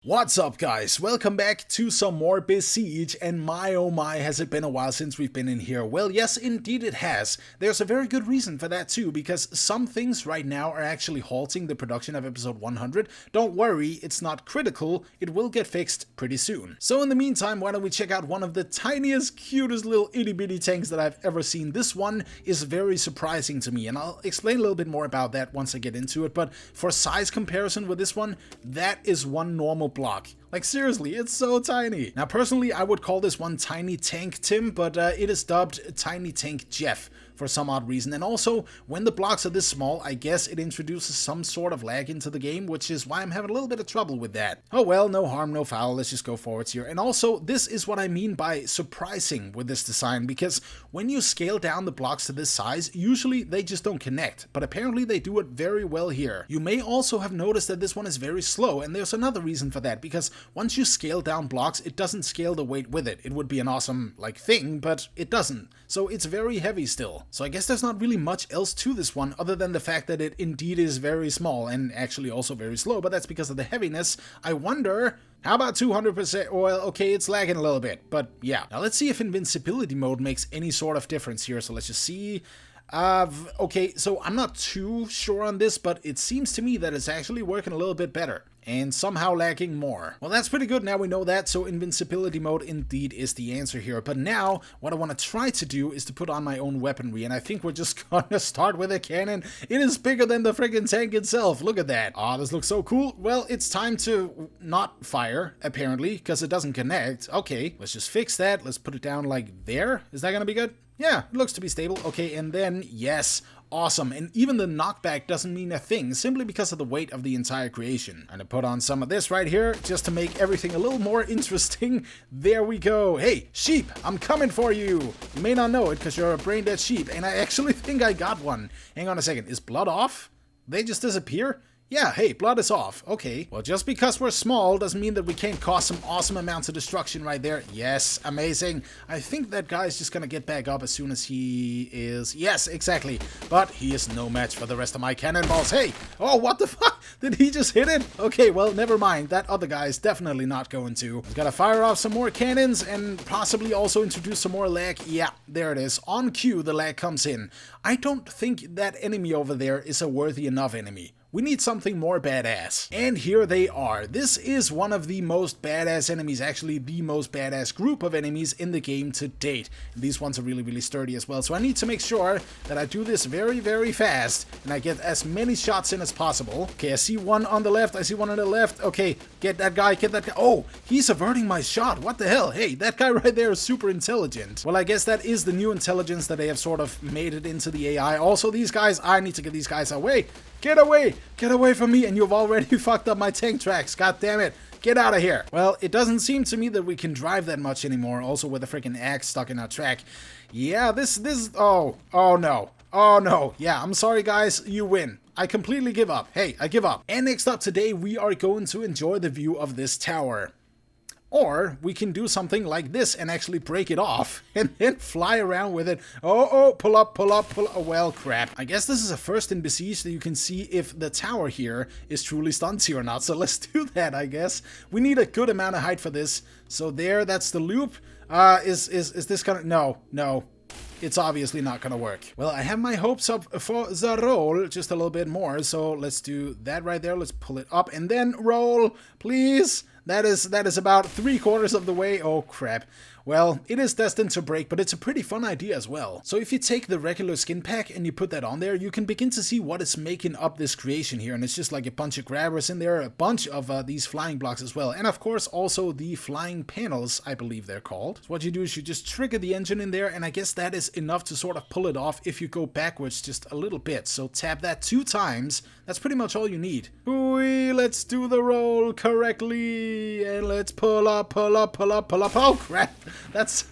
What's up, guys? Welcome back to some more Besiege, and my oh my, has it been a while since we've been in here. Well, yes, indeed it has. There's a very good reason for that too, because some things right now are actually halting the production of episode 100. Don't worry, it's not critical, it will get fixed pretty soon. So in the meantime, why don't we check out one of the tiniest, cutest little itty bitty tanks that I've ever seen. This one is very surprising to me, and I'll explain a little bit more about that once I get into it, but for size comparison with this one, that is one normal block. Like seriously, it's so tiny. Now personally, I would call this one Tiny Tank Tim, but it is dubbed Tiny Tank Jeff for some odd reason. And also, when the blocks are this small, I guess it introduces some sort of lag into the game, which is why I'm having a little bit of trouble with that. Oh well, no harm, no foul, let's just go forwards here. And also, this is what I mean by surprising with this design, because when you scale down the blocks to this size, usually they just don't connect, but apparently they do it very well here. You may also have noticed that this one is very slow, and there's another reason for that, because once you scale down blocks, it doesn't scale the weight with it. It would be an awesome, thing, but it doesn't. So it's very heavy still. So I guess there's not really much else to this one other than the fact that it indeed is very small and actually also very slow, but that's because of the heaviness. I wonder, how about 200%? Well, okay, it's lagging a little bit, but yeah. Now let's see if invincibility mode makes any sort of difference here. So let's just see. Okay, so I'm not too sure on this, but it seems to me that it's actually working a little bit better. And somehow lagging more. Well, that's pretty good, now we know that, so invincibility mode indeed is the answer here. But now, what I want to try to do is to put on my own weaponry, and I think we're just gonna start with a cannon. It is bigger than the friggin' tank itself, look at that. Ah, this looks so cool. Well, it's time to not fire, apparently, because it doesn't connect. Okay, let's just fix that, let's put it down like there. Is that gonna be good? Yeah, it looks to be stable. Okay, and then, yes, awesome. And even the knockback doesn't mean a thing, simply because of the weight of the entire creation. I'm gonna put on some of this right here, just to make everything a little more interesting. There we go. Hey, sheep, I'm coming for you. You may not know it, because you're a brain-dead sheep, and I actually think I got one. Hang on a second, is blood off? They just disappear? Yeah, hey, blood is off. Okay. Well, just because we're small doesn't mean that we can't cause some awesome amounts of destruction right there. Yes, amazing. I think that guy's just gonna get back up as soon as he is... Yes, exactly. But he is no match for the rest of my cannonballs. Hey! Oh, what the fuck? Did he just hit it? Okay, well, never mind. That other guy is definitely not going to. I've gotta fire off some more cannons and possibly also introduce some more lag. Yeah, there it is. On cue, the lag comes in. I don't think that enemy over there is a worthy enough enemy. We need something more badass. And here they are. This is one of the most badass enemies, actually the most badass group of enemies in the game to date. And these ones are really, really sturdy as well. So I need to make sure that I do this very, very fast and I get as many shots in as possible. Okay, I see one on the left. I see one on the left. Okay, get that guy, get that guy. Oh, he's averting my shot. What the hell? Hey, that guy right there is super intelligent. Well, I guess that is the new intelligence that they have sort of made it into the AI. Also, these guys, I need to get these guys away. Get away! Get away from me, and you've already fucked up my tank tracks. God damn it. Get out of here. Well, it doesn't seem to me that we can drive that much anymore, also with a freaking axe stuck in our track. Yeah, this, oh no. Oh no. Yeah, I'm sorry guys, you win. I completely give up. Hey, I give up. And next up today, we are going to enjoy the view of this tower. Or we can do something like this and actually break it off and then fly around with it. Oh, pull up, pull up, pull up. Oh, well, crap. I guess this is a first in Besiege that you can see if the tower here is truly stunty or not. So let's do that, I guess. We need a good amount of height for this. So there, that's the loop. Is this gonna... No. It's obviously not gonna work. Well, I have my hopes up for the roll just a little bit more. So let's do that right there. Let's pull it up and then roll, please. That is about 3/4 of the way. Oh, crap. Well, it is destined to break, but it's a pretty fun idea as well. So if you take the regular skin pack and you put that on there, you can begin to see what is making up this creation here. And it's just like a bunch of grabbers in there, a bunch of these flying blocks as well. And of course, also the flying panels, I believe they're called. So what you do is you just trigger the engine in there, and I guess that is enough to sort of pull it off if you go backwards just a little bit. So tap that 2 times. That's pretty much all you need. Ooh, let's do the roll correctly. And let's pull up, pull up, pull up, pull up. Oh, crap. That's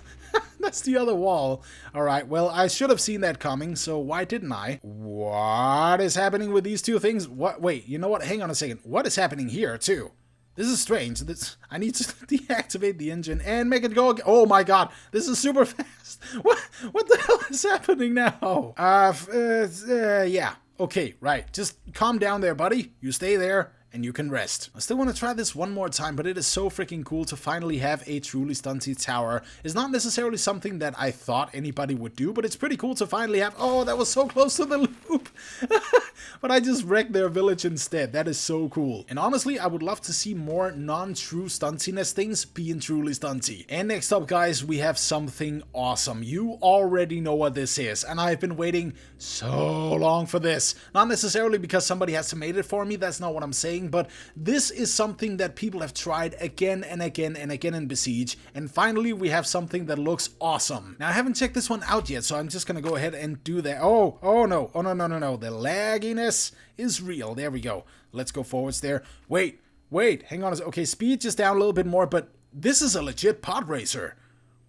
the other wall. Alright, well, I should have seen that coming, so why didn't I? What is happening with these two things? What? Wait, you know what? Hang on a second. What is happening here, too? This is strange. I need to deactivate the engine and make it go again. Oh my god, this is super fast. What the hell is happening now? Yeah. Okay, right. Just calm down there, buddy. You stay there. and you can rest. I still want to try this one more time, but it is so freaking cool to finally have a truly stunty tower. It's not necessarily something that I thought anybody would do, but it's pretty cool to finally have... Oh, that was so close to the loop! But I just wrecked their village instead. That is so cool. And honestly, I would love to see more non-true stuntiness things being truly stunty. And next up, guys, we have something awesome. You already know what this is, and I've been waiting so long for this. Not necessarily because somebody has made it for me, that's not what I'm saying, but this is something that people have tried again and again and again in Besiege, and finally we have something that looks awesome. Now I haven't checked this one out yet, so I'm just gonna go ahead and do that. Oh no, the lagginess is real. There we go. Let's go forwards there. Wait, hang on. Okay, speed just down a little bit more, but this is a legit pod racer.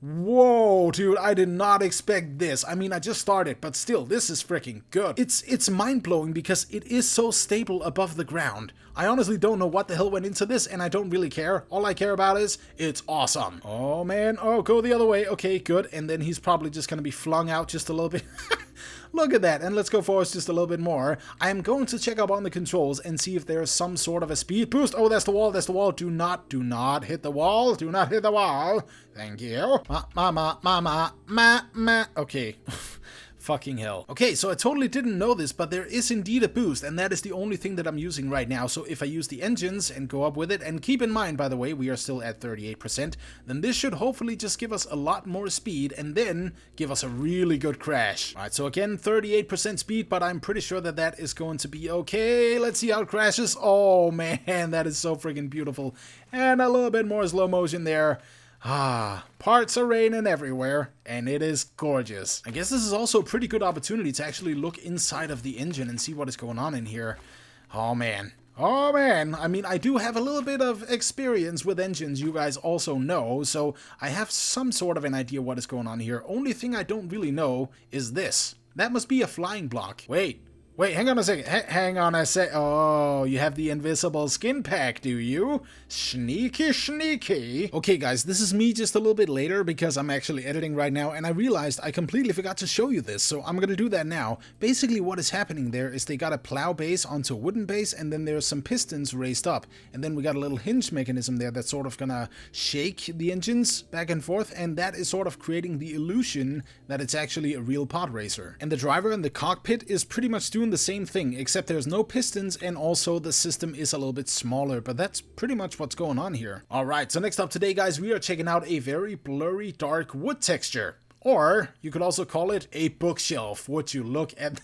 Whoa, dude, I did not expect this. I mean, I just started, but still, this is freaking good. It's mind-blowing because it is so stable above the ground. I honestly don't know what the hell went into this, and I don't really care. All I care about is, it's awesome. Oh, man. Oh, go the other way. Okay, good. And then he's probably just gonna be flung out just a little bit. Look at that, and let's go forward just a little bit more. I am going to check up on the controls and see if there is some sort of a speed boost. Oh, that's the wall, that's the wall. Do not hit the wall. Do not hit the wall. Thank you. Okay. Fucking hell. Okay, so I totally didn't know this, but there is indeed a boost, and that is the only thing that I'm using right now. So if I use the engines and go up with it, and keep in mind, by the way, we are still at 38%, then this should hopefully just give us a lot more speed, and then give us a really good crash. Alright, so again, 38% speed, but I'm pretty sure that that is going to be okay. Let's see how it crashes. Oh man, that is so freaking beautiful. And a little bit more slow motion there. Parts are raining everywhere, and it is gorgeous. I guess this is also a pretty good opportunity to actually look inside of the engine and see what is going on in here. Oh man. I mean, I do have a little bit of experience with engines, you guys also know, so I have some sort of an idea what is going on here. Only thing I don't really know is this. That must be a flying block. Wait, hang on a second. Hang on a sec. Oh, you have the invisible skin pack, do you? Sneaky. Okay, guys, this is me just a little bit later because I'm actually editing right now, and I realized I completely forgot to show you this, so I'm gonna do that now. Basically, what is happening there is they got a plow base onto a wooden base, and then there's some pistons raised up, and then we got a little hinge mechanism there that's sort of gonna shake the engines back and forth, and that is sort of creating the illusion that it's actually a real pod racer. And the driver in the cockpit is pretty much doing the same thing, except there's no pistons, and also the system is a little bit smaller, but that's pretty much what's going on here. Alright, so next up today, guys, we are checking out a very blurry dark wood texture. Or you could also call it a bookshelf. Would you look at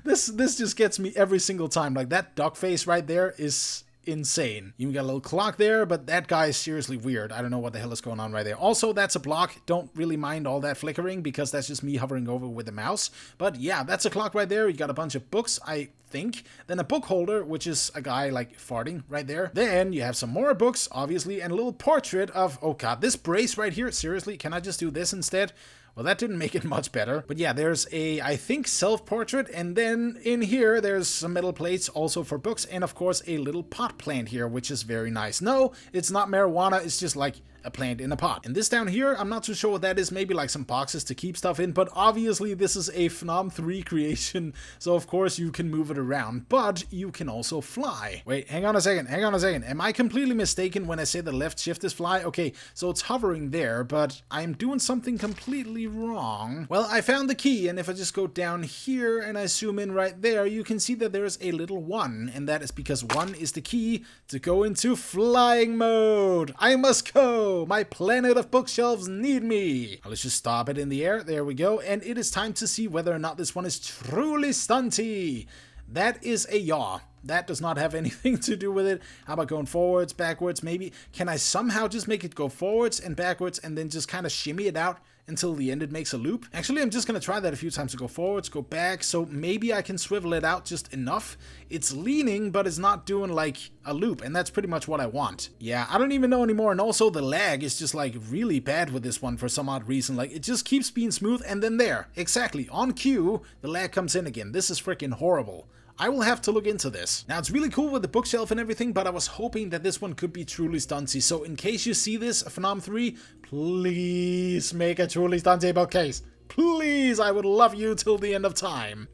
this just gets me every single time. Like, that duck face right there is insane. You got a little clock there, but that guy is seriously weird. I don't know what the hell is going on right there. Also, that's a block. Don't really mind all that flickering because that's just me hovering over with the mouse. But yeah, that's a clock right there. You got a bunch of books, I think. Then a book holder, which is a guy like farting right there. Then you have some more books, obviously, and a little portrait of, oh god, this brace right here. Seriously, can I just do this instead? Well, that didn't make it much better. But yeah, there's a, I think, self-portrait, and then in here, there's some metal plates also for books, and of course, a little pot plant here, which is very nice. No, it's not marijuana, it's just like a plant in a pot. And this down here, I'm not too sure what that is, maybe like some boxes to keep stuff in, but obviously this is a FNOM 3 creation, so of course you can move it around, but you can also fly. Wait, hang on a second. Am I completely mistaken when I say the left shift is fly? Okay, so it's hovering there, but I'm doing something completely wrong. Well, I found the key, and if I just go down here and I zoom in right there, you can see that there's a little 1, and that is because 1 is the key to go into flying mode. I must go! My planet of bookshelves need me. Let's just stop it in the air. There we go. And it is time to see whether or not this one is truly stunty. That is a yaw. That does not have anything to do with it. How about going forwards, backwards, maybe? Can I somehow just make it go forwards and backwards and then just kind of shimmy it out until the end it makes a loop? Actually, I'm just going to try that a few times to go forwards, go back, so maybe I can swivel it out just enough. It's leaning, but it's not doing like a loop, and that's pretty much what I want. Yeah, I don't even know anymore, and also the lag is just like really bad with this one for some odd reason. Like, it just keeps being smooth, and then there, exactly, on cue, the lag comes in again. This is freaking horrible. I will have to look into this. Now, it's really cool with the bookshelf and everything, but I was hoping that this one could be truly stunty. So in case you see this, FNOM 3, please make a truly stunty bookcase. Please, I would love you till the end of time.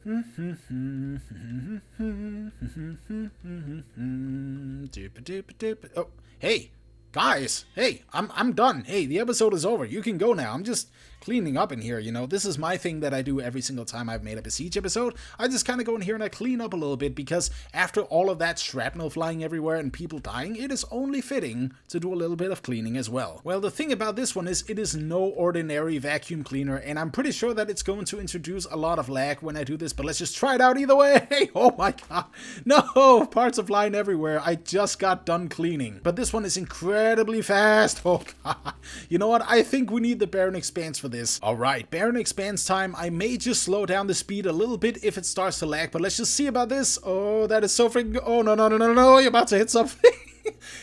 Oh, hey. Guys, hey, I'm done. Hey, the episode is over. You can go now. I'm just cleaning up in here, you know. This is my thing that I do every single time I've made a Besiege episode. I just kind of go in here and I clean up a little bit because after all of that shrapnel flying everywhere and people dying, it is only fitting to do a little bit of cleaning as well. Well, the thing about this one is it is no ordinary vacuum cleaner, and I'm pretty sure that it's going to introduce a lot of lag when I do this, but let's just try it out either way. Hey, oh my god. No, parts are flying everywhere. I just got done cleaning. But this one is incredibly fast. Oh god. You know what? I think we need the Baron Expanse for this. Alright, Baron Expanse time. I may just slow down the speed a little bit if it starts to lag, but let's just see about this. Oh, that is so freaking... Oh, no, you're about to hit something.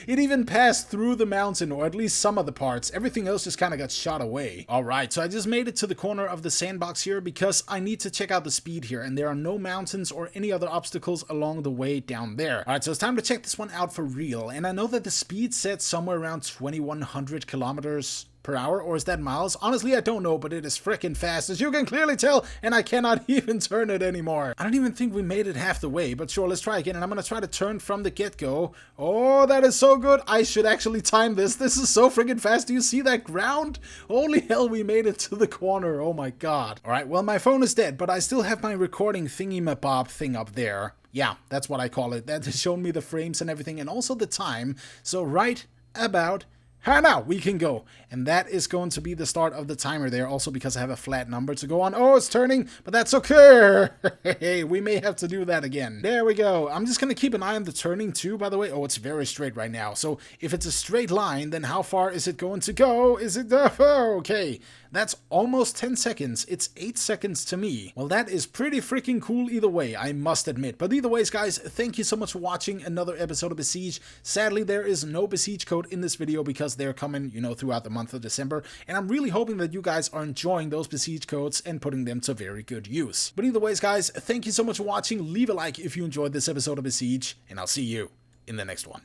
It even passed through the mountain, or at least some of the parts. Everything else just kind of got shot away. Alright, so I just made it to the corner of the sandbox here because I need to check out the speed here, and there are no mountains or any other obstacles along the way down there. Alright, so it's time to check this one out for real, and I know that the speed set somewhere around 2100 kilometers per hour, or is that miles? Honestly, I don't know, but it is freaking fast, as you can clearly tell, and I cannot even turn it anymore. I don't even think we made it half the way, but sure, let's try again, and I'm gonna try to turn from the get-go. Oh, that is so good. I should actually time this. This is so freaking fast. Do you see that ground? Holy hell, we made it to the corner. Oh my god. Alright, well, my phone is dead, but I still have my recording thingy-mabob thing up there. Yeah, that's what I call it. That has shown me the frames and everything, and also the time. So right about now we can go, and that is going to be the start of the timer there, also because I have a flat number to go on. Oh, it's turning, but that's okay. Hey, we may have to do that again. There we go. I'm just gonna keep an eye on the turning too, by the way. Oh, it's very straight right now, so if it's a straight line, then how far is it going to go? Is it okay, that's almost 10 seconds. It's 8 seconds to me. Well, that is pretty freaking cool either way, I must admit. But either ways, guys, thank you so much for watching another episode of Besiege. Sadly, there is no Besiege code in this video because they're coming, you know, throughout the month of December, and I'm really hoping that you guys are enjoying those Besiege codes and putting them to very good use. But either ways, guys, thank you so much for watching. Leave a like if you enjoyed this episode of Besiege, and I'll see you in the next one.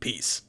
Peace.